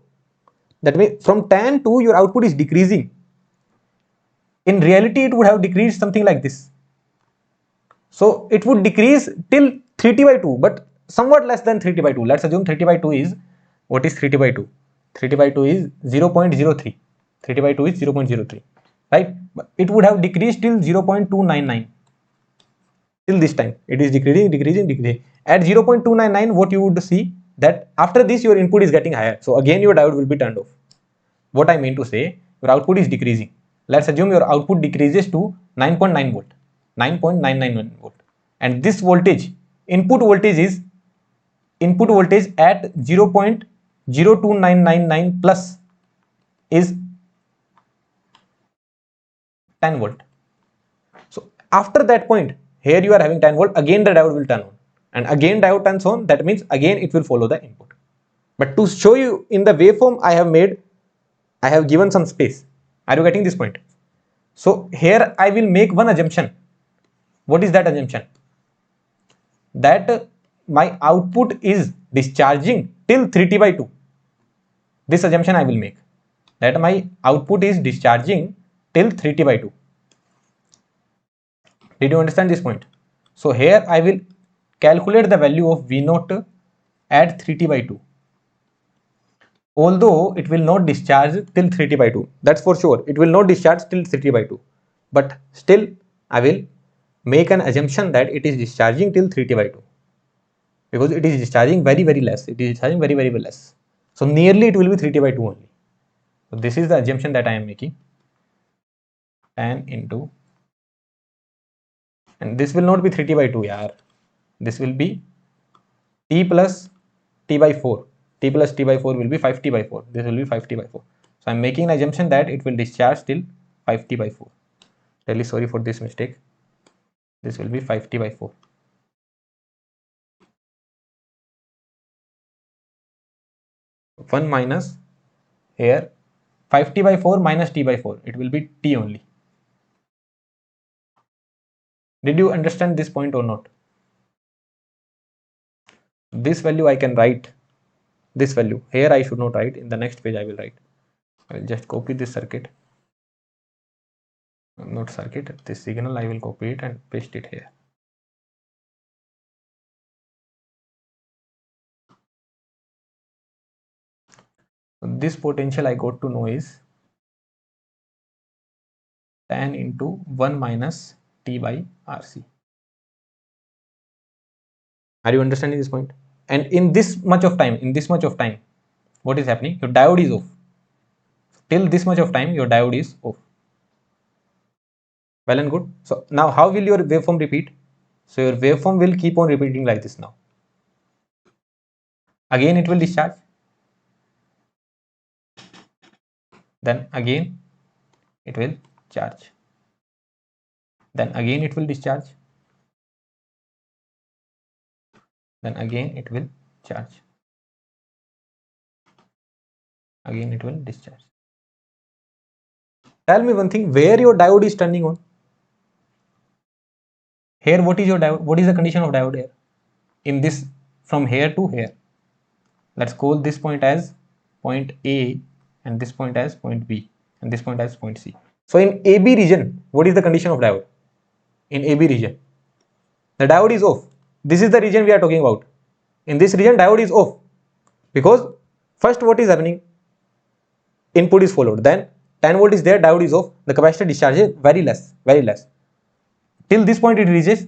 That means from tan to your output is decreasing. In reality, it would have decreased something like this. So it would decrease till 3T by 2, but somewhat less than 3T by 2. Let's assume 3T by 2 is, what is 3T by 2? 3T by 2 is 0.03. 3T by 2 is 0.03, right? But it would have decreased till 0.299. Till this time, it is decreasing. At 0.299, what you would see that after this, your input is getting higher. So again, your diode will be turned off. What I mean to say, your output is decreasing. Let's assume your output decreases to 9.9 volt, 9.991 volt, and this voltage, input voltage at 0.02999 plus is 10 volt. So after that point, here you are having 10 volt, again the diode will turn on, and again diode turns on. That means again it will follow the input. But to show you in the waveform I have given some space. Are you getting this point? So here I will make one assumption. What is that assumption? That my output is discharging till 3T by 2. This assumption I will make, that my output is discharging till 3T by 2. Did you understand this point? So here I will calculate the value of V naught at 3T by 2. Although it will not discharge till 3T by 2, that's for sure, it will not discharge till 3T by 2, but still I will make an assumption that it is discharging till 3T by 2, because it is discharging very less, it is discharging very less, so nearly it will be 3T by 2 only. So this is the assumption that I am making, tan into, and this will not be 3T by 2 yaar, this will be T plus T by 4. T plus T by 4 will be 5T by 4. This will be 5T by 4. So I am making an assumption that it will discharge till 5T by 4. Really sorry for this mistake. This will be 5T by 4. One minus here 5T by 4 minus T by 4. It will be T only. Did you understand this point or not? This value I can write. This value here I should not write. In the next page I will write. I will just copy this circuit. Not circuit, this signal I will copy it and paste it here. So this potential I got to know is tan into 1 minus T by RC. Are you understanding this point? And in this much of time, what is happening? Your diode is off. Till this much of time, your diode is off. Well and good. So now how will your waveform repeat? So your waveform will keep on repeating like this now. Again it will discharge. Then again it will charge. Then again it will discharge. Then again it will charge. Again it will discharge. Tell me one thing, where your diode is turning on? Here what is your diode? What is the condition of diode here? In this, from here to here. Let's call this point as point A and this point as point B and this point as point C. So in AB region, what is the condition of diode? In AB region, the diode is off. This is the region we are talking about. In this region, diode is off because first what is happening? Input is followed, then 10 volt is there, diode is off, the capacitor discharges very less. till this point it reaches.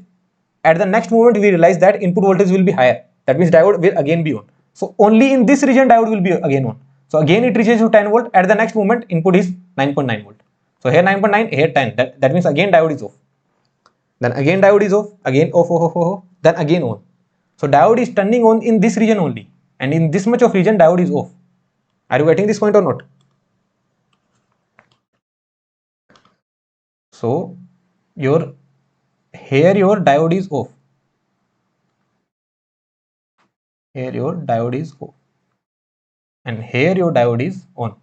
At the next moment we realize that input voltage will be higher, that means diode will again be on. So only in this region diode will be again on. So again it reaches to 10 volt. At the next moment input is 9.9 volt. So here 9.9, here 10, that means again diode is off. Then again diode is off, again off, then again on. So diode is turning on in this region only, and in this much of region diode is off. Are you getting this point or not? So your here your diode is off, here your diode is off, and here your diode is on.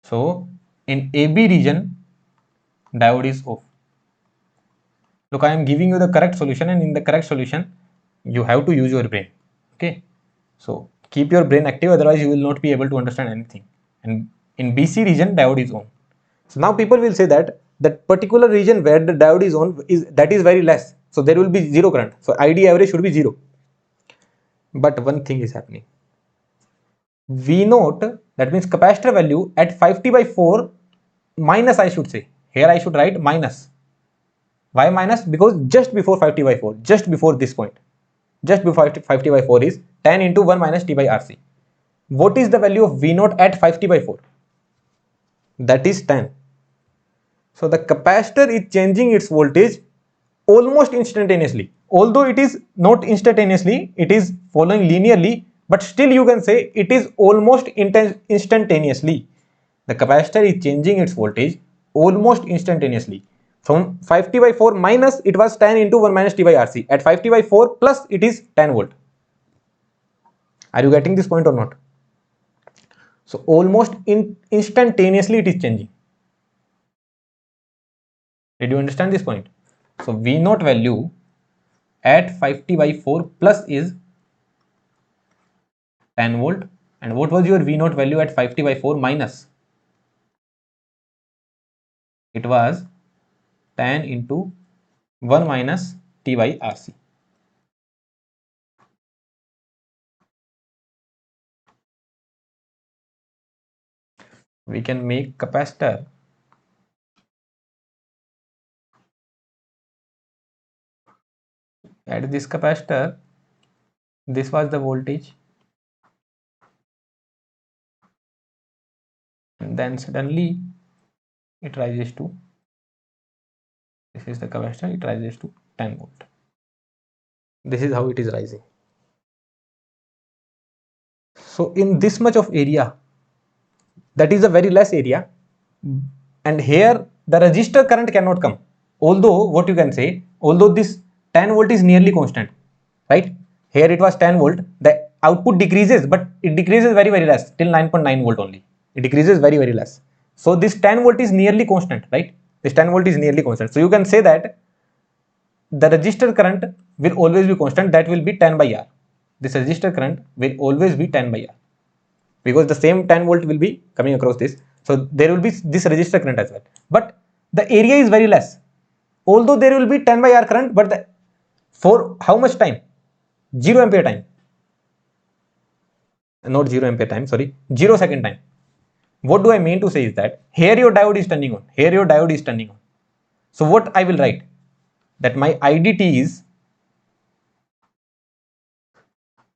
So in AB region diode is off. Look, I am giving you the correct solution, and in the correct solution you have to use your brain. Okay, so keep your brain active, otherwise you will not be able to understand anything. And in BC region diode is on. So now people will say that that particular region where the diode is on is very less, so there will be zero current, so ID average should be 0. But one thing is happening. V naught, that means capacitor value at 5t by 4 minus, I should say, here I should write minus. Why minus? Because just before 5t by 4, just before this point, just before 5t by 4 is 10 into 1 minus t by RC. What is the value of V naught at 5t by 4? That is 10. So the capacitor is changing its voltage almost instantaneously. Although it is not instantaneously, it is following linearly, but still you can say it is almost instantaneously. The capacitor is changing its voltage almost instantaneously. From 5t by 4 minus, it was 10 into 1 minus t by RC. At 5t by 4 plus, it is 10 volt. Are you getting this point or not? So almost instantaneously it is changing. Did you understand this point? So V naught value at 5t by 4 plus is 10 volt. And what was your V naught value at 5t by 4 minus? It was 10 into 1 minus t by RC. We can make capacitor at this capacitor. This was the voltage, and then suddenly it rises to, this is the capacitor, it rises to 10 volt. This is how it is rising. So in this much of area, that is a very less area, and here the resistor current cannot come. Although what you can say, although this 10 volt is nearly constant, right? Here it was 10 volt, the output decreases, but it decreases very less, till 9.9 volt only. It decreases very less. So this 10 volt is nearly constant, right? This 10 volt is nearly constant. So you can say that the resistor current will always be constant, that will be 10 by R. This resistor current will always be 10 by R, because the same 10 volt will be coming across this. So there will be this resistor current as well. But the area is very less. Although there will be 10 by R current, but for how much time? 0 ampere time. Not 0 ampere time, sorry, 0 second time. What do I mean to say is that here your diode is turning on, here your diode is turning on. So what I will write, that my IDT is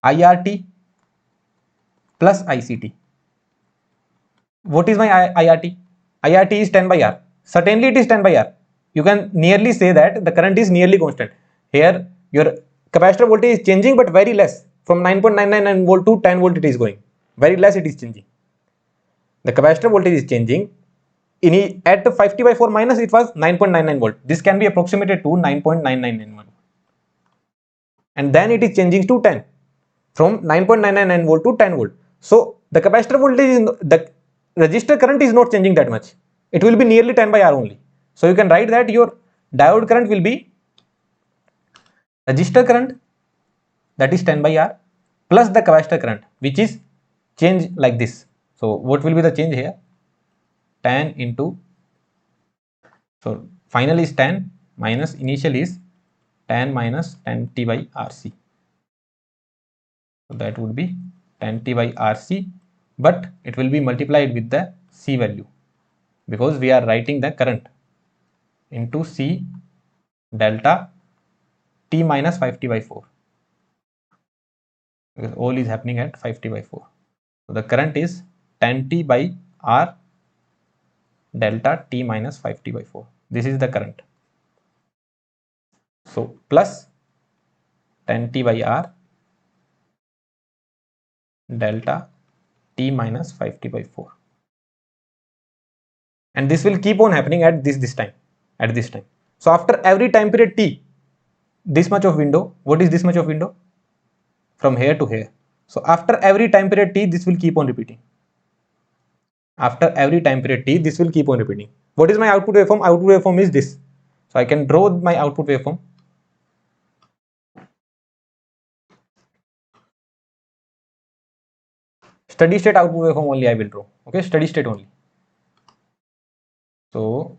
IRT plus ICT. What is my IRT? IRT is 10 by R. Certainly it is 10 by R. You can nearly say that the current is nearly constant. Here your capacitor voltage is changing, but very less. From 9.99 volt to 10 volt it is going. Very less it is changing. The capacitor voltage is changing. At 5t by 4 minus, it was 9.99 volt. This can be approximated to 9.9991. And then it is changing to 10. From 9.999 volt to 10 volt. So the capacitor voltage, the resistor current is not changing that much. It will be nearly 10 by R only. So you can write that your diode current will be resistor current, that is 10 by R, plus the capacitor current, which is change like this. So what will be the change here? 10 into, so final is 10 minus initial is 10 minus 10t by RC. So that would be 10t by RC, but it will be multiplied with the C value. because we are writing the current into C delta T minus 5T by 4, because all is happening at 5T by 4. So the current is 10T by R delta T minus 5T by 4. This is the current. So plus 10T by R delta T minus 5T by 4. And this will keep on happening at this time, at this time. So after every time period T, this much of window, what is this much of window? From here to here. So after every time period T, this will keep on repeating. After every time period T, this will keep on repeating. What is my output waveform? Output waveform is this. So I can draw my output waveform. Steady state output waveform only I will draw. Okay, steady state only. So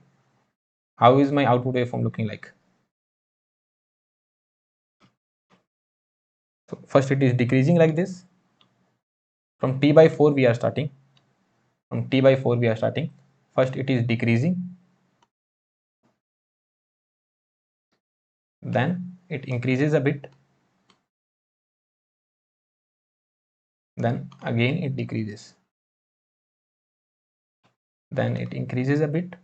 how is my output waveform looking like? So first it is decreasing like this. From T by 4 we are starting. From T by 4 we are starting. First it is decreasing. Then it increases a bit. Then again it decreases. Then it increases a bit.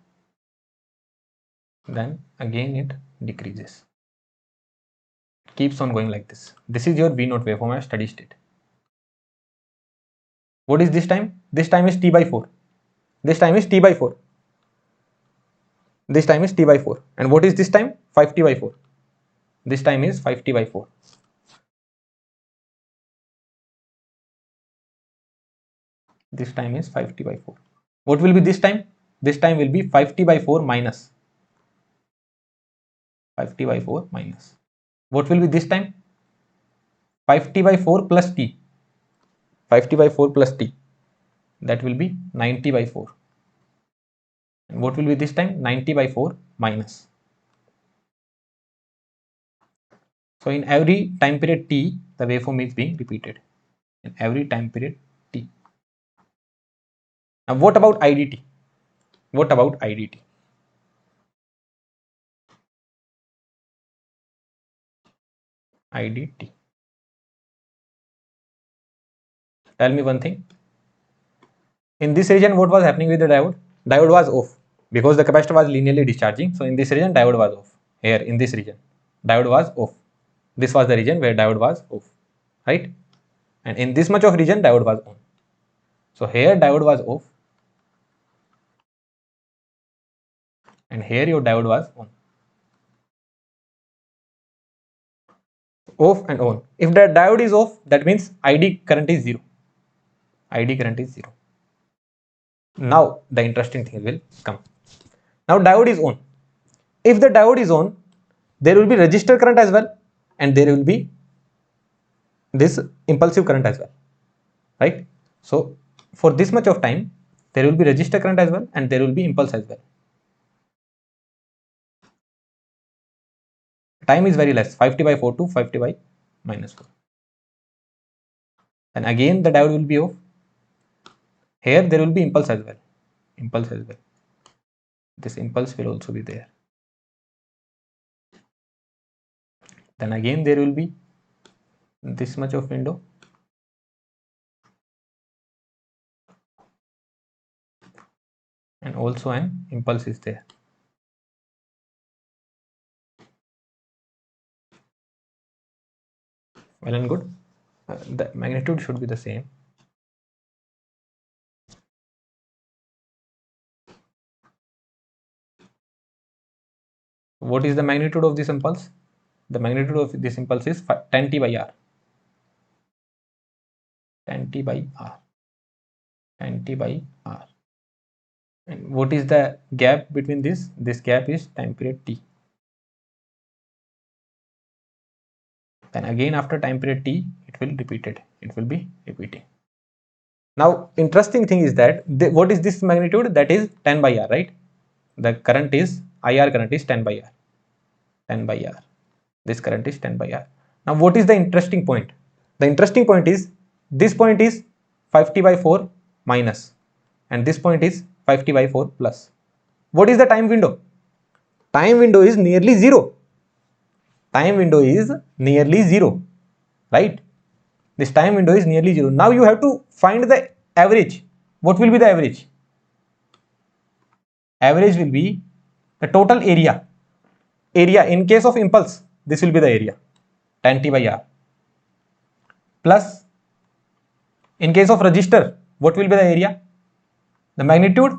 Then again it decreases. It keeps on going like this. This is your V0 waveform at steady state. What is this time? This time is T by 4. This time is T by 4. This time is T by 4. And what is this time? 5T by 4. This time is 5T by 4. This time is 5T by 4. What will be this time? This time will be 5T by 4 minus 5T by 4 minus. What will be this time? 5T by 4 plus T. 5T by 4 plus T. That will be 90 by 4. And what will be this time? 90 by 4 minus. So in every time period T, the waveform is being repeated. In every time period T. Now what about IDT? What about IDT? IDT. Tell me one thing. In this region, what was happening with the diode? Diode was off because the capacitor was linearly discharging. So in this region, diode was off. Here in this region, diode was off. This was the region where diode was off, right? And in this much of region, diode was on. So here diode was off, and here your diode was on. Off and on. If the diode is off, that means ID current is 0. ID current is 0. Now the interesting thing will come. Now diode is on. If the diode is on, there will be resistor current as well, and there will be this impulsive current as well, right? So for this much of time, there will be resistor current as well, and there will be impulse as well. Time is very less, 5T by 4 to 5T by minus 4. And again the diode will be off. Here there will be impulse as well. Impulse as well. This impulse will also be there. Then again there will be this much of window. And also an impulse is there. Well and good. The magnitude should be the same. What is the magnitude of this impulse? The magnitude of this impulse is 10T by R. 10T by R. 10T by R. And what is the gap between this? This gap is time period T. Then again after time period T, it will repeat it. It will be repeating. Now interesting thing is that what is this magnitude? That is 10 by R, right? The current is IR current is 10 by R. 10 by R. This current is 10 by R. Now what is the interesting point? The interesting point is this point is 5T by 4 minus, and this point is 50 by 4 plus. What is the time window? Time window is nearly 0. Time window is nearly 0, right? This time window is nearly 0. Now you have to find the average. What will be the average? Average will be the total area. Area in case of impulse, this will be the area, tan T by R. Plus, in case of resistor, what will be the area? The magnitude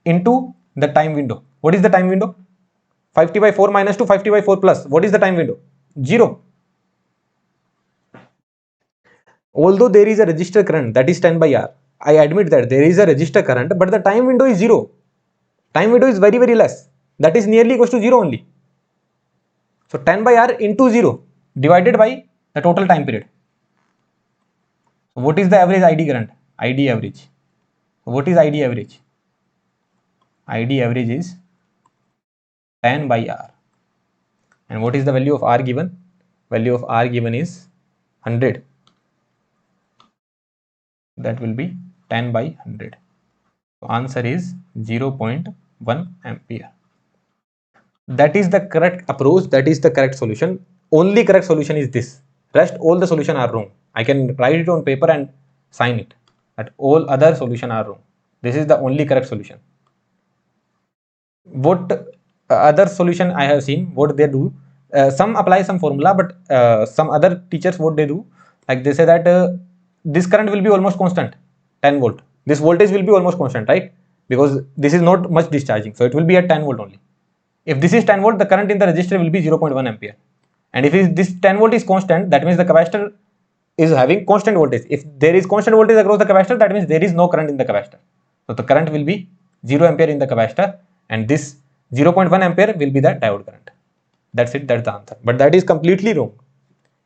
into the time window. What is the time window? 50 by 4 minus to 50 by 4 plus. What is the time window? 0. Although there is a resistor current, that is 10 by R, I admit that there is a resistor current, but the time window is 0. Time window is very, very less. That is nearly equals to 0 only. So 10 by R into 0 divided by the total time period. So what is the average ID current? ID average. So what is ID average? ID average is 10 by R. And what is the value of R given? Value of R given is 100. That will be 10 by 100. So answer is 0.1 ampere. That is the correct approach. That is the correct solution. Only correct solution is this. Rest all the solution are wrong. I can write it on paper and sign it. That all other solution are wrong. This is the only correct solution. What other solution I have seen, what they do, some apply some formula, but some other teachers, what they do, like they say that this current will be almost constant, 10 volt. This voltage will be almost constant, right? Because this is not much discharging, so it will be at 10 volt only. If this is 10 volt, the current in the resistor will be 0.1 ampere. And if this 10 volt is constant, that means the capacitor is having constant voltage. If there is constant voltage across the capacitor, that means there is no current in the capacitor. So the current will be 0 ampere in the capacitor, and this 0.1 ampere will be the diode current. That's it, that's the answer. But that is completely wrong.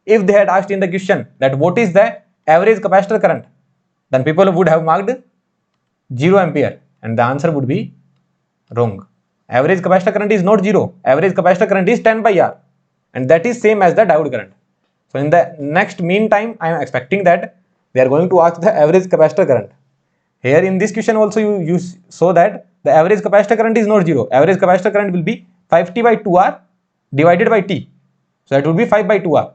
If they had asked in the question that what is the average capacitor current, then people would have marked 0 ampere, and the answer would be wrong. Average capacitor current is not 0. Average capacitor current is 10 by R, and that is same as the diode current. So in the next meantime, I am expecting that they are going to ask the average capacitor current. Here in this question also you saw that the average capacitor current is not 0. Average capacitor current will be 5T by 2R divided by T. So that would be 5 by 2R.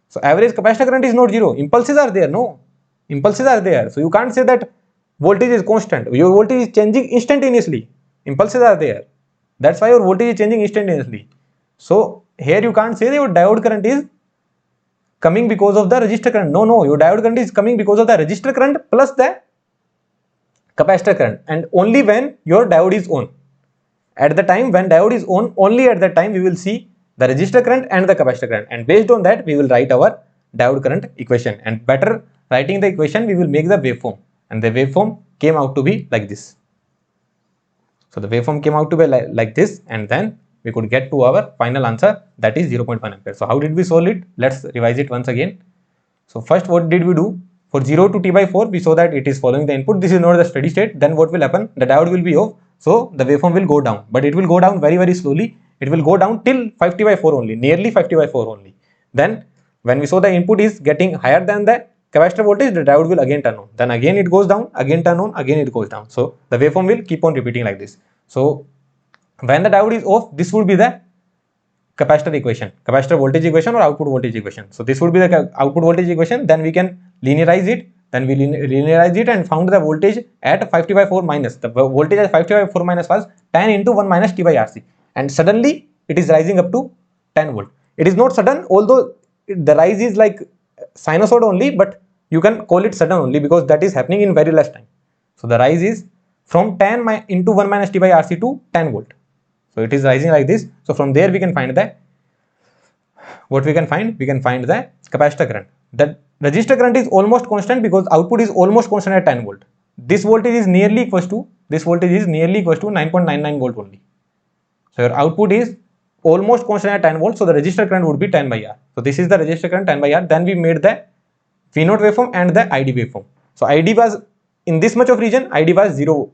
So average capacitor current is not 0. Impulses are there. No. Impulses are there. So you can't say that voltage is constant. Your voltage is changing instantaneously. Impulses are there. That's why your voltage is changing instantaneously. So here you can't say that your diode current is coming because of the resistor current. No, no. Your diode current is coming because of the resistor current plus the capacitor current, and only when your diode is on. At the time when diode is on, only at that time we will see the resistor current and the capacitor current, and based on that we will write our diode current equation. And better writing the equation, we will make the waveform, and the waveform came out to be like this. So the waveform came out to be like this, and then we could get to our final answer, that is 0.1 ampere. So how did we solve it? Let's revise it once again. So first, what did we do? For 0 to T by 4, we saw that it is following the input. This is not the steady state. Then what will happen? The diode will be off. So the waveform will go down, but it will go down very, very slowly. It will go down till 50 by 4 only, nearly 50 by 4 only. Then when we saw the input is getting higher than the capacitor voltage, the diode will again turn on. Then again it goes down, again turn on, again it goes down. So the waveform will keep on repeating like this. So when the diode is off, this would be the capacitor equation, capacitor voltage equation or output voltage equation. So this would be the output voltage equation. Then we can linearize it. Then we linearize it and found the voltage at 50 by 4 minus. The voltage at 50 by 4 minus was 10 into 1 minus T by RC. And suddenly it is rising up to 10 volt. It is not sudden, although the rise is like sinusoid only, but you can call it sudden only because that is happening in very less time. So the rise is from 10 into 1 minus T by RC to 10 volt. So it is rising like this. So from there we can find the, what we can find? We can find the capacitor current. The resistor current is almost constant because output is almost constant at 10 volt. This voltage is nearly equals to, 9.99 volt only. So your output is almost constant at 10 volt. So the resistor current would be 10 by R. So this is the resistor current 10 by R. Then we made the V0 waveform and the ID waveform. So ID was in this much of region, ID was 0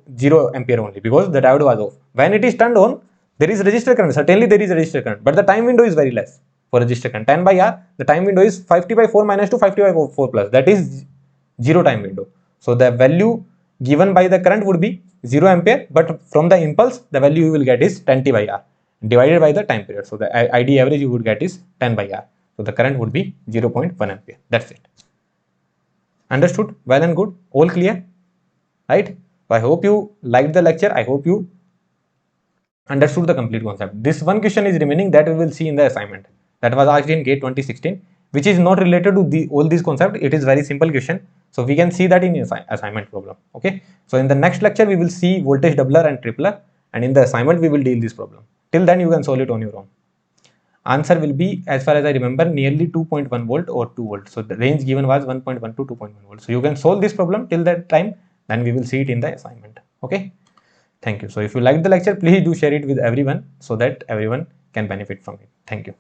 ampere only because the diode was off. When it is turned on, there is resistor current. Certainly there is a resistor current, but the time window is very less for resistor current. 10 by R, the time window is 50 by 4 minus to 50 by 4 plus. That is 0 time window. So the value given by the current would be 0 ampere, but from the impulse the value you will get is 10t by r divided by the time period. So the ID average you would get is 10 by r. So the current would be 0.1 ampere. That's it. Understood? Well and good. All clear? Right? So I hope you liked the lecture. I hope you understood the complete concept. This one question is remaining that we will see in the assignment that was asked in GATE 2016, which is not related to all these concepts. It is very simple question. So we can see that in assignment problem. Okay. So in the next lecture, we will see voltage doubler and tripler, and in the assignment, we will deal this problem. Till then, you can solve it on your own. Answer will be, as far as I remember, nearly 2.1 volt or 2 volt. So the range given was 1.1 to 2.1 volt. So you can solve this problem till that time. Then we will see it in the assignment. Okay. Thank you. So if you liked the lecture, please do share it with everyone so that everyone can benefit from it. Thank you.